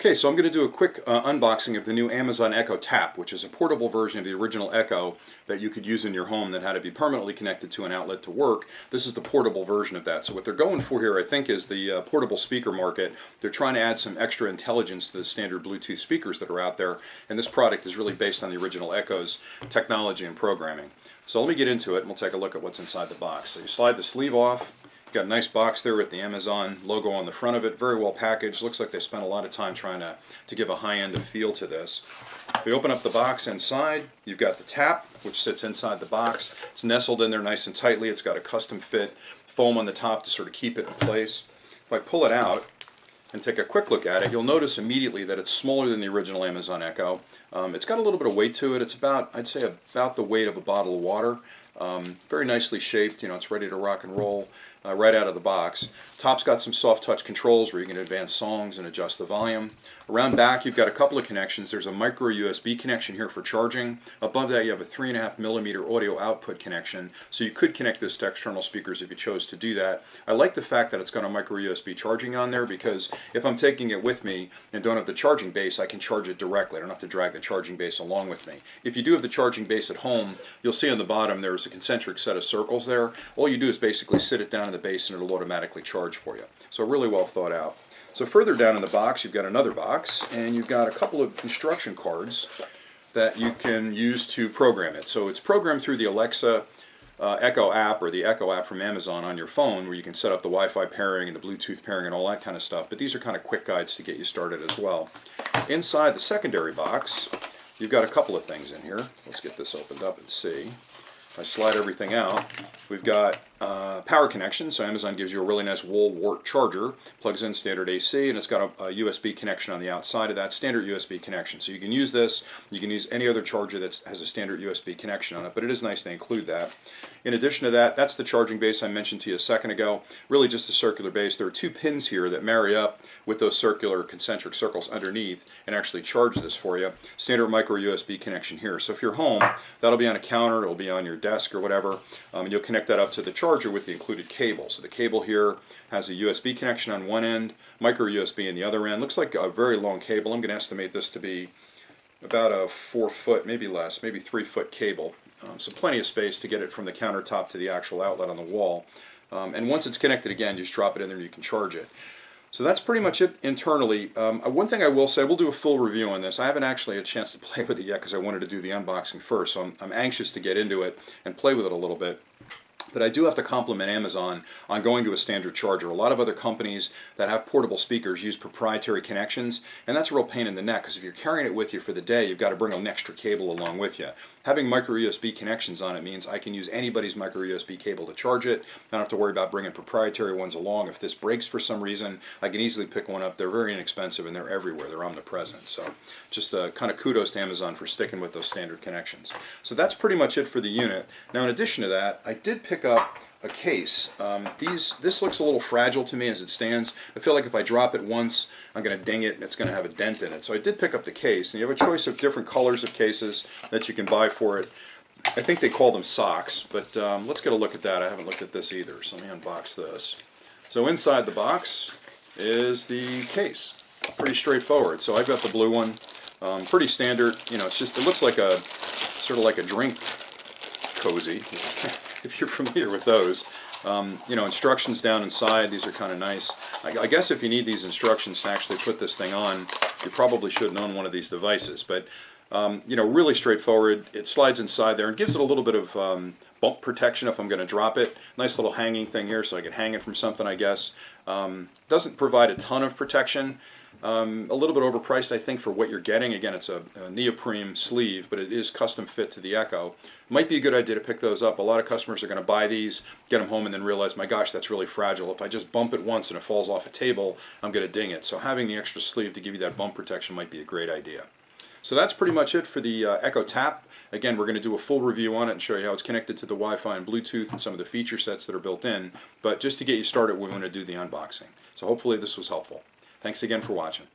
Okay, so I'm going to do a quick unboxing of the new Amazon Echo Tap, which is a portable version of the original Echo that you could use in your home that had to be permanently connected to an outlet to work. This is the portable version of that. So what they're going for here, I think, is the portable speaker market. They're trying to add some extra intelligence to the standard Bluetooth speakers that are out there, and this product is really based on the original Echo's technology and programming. So let me get into it, and we'll take a look at what's inside the box. So you slide the sleeve off. Got a nice box there with the Amazon logo on the front of it, very well packaged. Looks like they spent a lot of time trying to give a high-end feel to this. If we open up the box inside, you've got the tap, which sits inside the box. It's nestled in there nice and tightly. It's got a custom fit foam on the top to sort of keep it in place. If I pull it out and take a quick look at it, you'll notice immediately that it's smaller than the original Amazon Echo. It's got a little bit of weight to it. It's about, I'd say, about the weight of a bottle of water. Very nicely shaped. It's ready to rock and roll. Right out of the box. Top's got some soft touch controls where you can advance songs and adjust the volume. Around back you've got a couple of connections. There's a micro USB connection here for charging. Above that you have a 3.5mm audio output connection, so you could connect this to external speakers if you chose to do that. I like the fact that it's got a micro USB charging on there, because if I'm taking it with me and don't have the charging base, I can charge it directly. I don't have to drag the charging base along with me. If you do have the charging base at home, you'll see on the bottom there's a concentric set of circles there. All you do is basically sit it down in the base and it'll automatically charge for you. So really well thought out. So further down in the box you've got another box, and you've got a couple of instruction cards that you can use to program it. So it's programmed through the Alexa Echo app, or the Echo app from Amazon on your phone, where you can set up the Wi-Fi pairing and the Bluetooth pairing and all that kind of stuff. But these are kind of quick guides to get you started as well. Inside the secondary box you've got a couple of things in here. Let's get this opened up and see. I slide everything out. We've got power connection, so Amazon gives you a really nice wall wart charger, plugs in standard AC, and it's got a USB connection on the outside of that, standard USB connection. So you can use this, you can use any other charger that has a standard USB connection on it, but it is nice to include that. In addition to that, that's the charging base I mentioned to you a second ago, really just a circular base. There are two pins here that marry up with those circular concentric circles underneath and actually charge this for you. Standard micro USB connection here. So if you're home, that'll be on a counter, it'll be on your desk or whatever, and you'll connect that up to the charger with the included cable. So the cable here has a USB connection on one end, micro USB in the other end. Looks like a very long cable. I'm going to estimate this to be about a 4 foot, maybe less, maybe 3 foot cable. So plenty of space to get it from the countertop to the actual outlet on the wall. And once it's connected again, you just drop it in there and you can charge it. So that's pretty much it internally. One thing I will say, we'll do a full review on this. I haven't actually had a chance to play with it yet because I wanted to do the unboxing first, so I'm anxious to get into it and play with it a little bit. But I do have to compliment Amazon on going to a standard charger. A lot of other companies that have portable speakers use proprietary connections, and that's a real pain in the neck, because if you're carrying it with you for the day, you've got to bring an extra cable along with you. Having micro USB connections on it means I can use anybody's micro USB cable to charge it. I don't have to worry about bringing proprietary ones along. If this breaks for some reason, I can easily pick one up. They're very inexpensive and they're everywhere. They're omnipresent. So just kind of kudos to Amazon for sticking with those standard connections. So that's pretty much it for the unit. Now, in addition to that, I did pick up a case. This looks a little fragile to me as it stands. I feel like if I drop it once, I'm going to ding it and it's going to have a dent in it. So I did pick up the case, and you have a choice of different colors of cases that you can buy for it. I think they call them socks, but let's get a look at that. I haven't looked at this either, so let me unbox this. So inside the box is the case. Pretty straightforward. So I've got the blue one. Pretty standard. It looks like a sort of like a drink cozy. If you're familiar with those. Instructions down inside, these are kind of nice. I guess if you need these instructions to actually put this thing on, you probably shouldn't own one of these devices. But, really straightforward. It slides inside there and gives it a little bit of bump protection if I'm going to drop it. Nice little hanging thing here so I can hang it from something, I guess. Doesn't provide a ton of protection. A little bit overpriced, I think, for what you're getting. Again, it's a neoprene sleeve, but it is custom fit to the Echo. Might be a good idea to pick those up. A lot of customers are going to buy these, get them home, and then realize, my gosh, that's really fragile. If I just bump it once and it falls off a table, I'm going to ding it. So having the extra sleeve to give you that bump protection might be a great idea. So that's pretty much it for the Echo Tap. Again, we're going to do a full review on it and show you how it's connected to the Wi-Fi and Bluetooth and some of the feature sets that are built in. But just to get you started, we want to do the unboxing. So hopefully this was helpful. Thanks again for watching.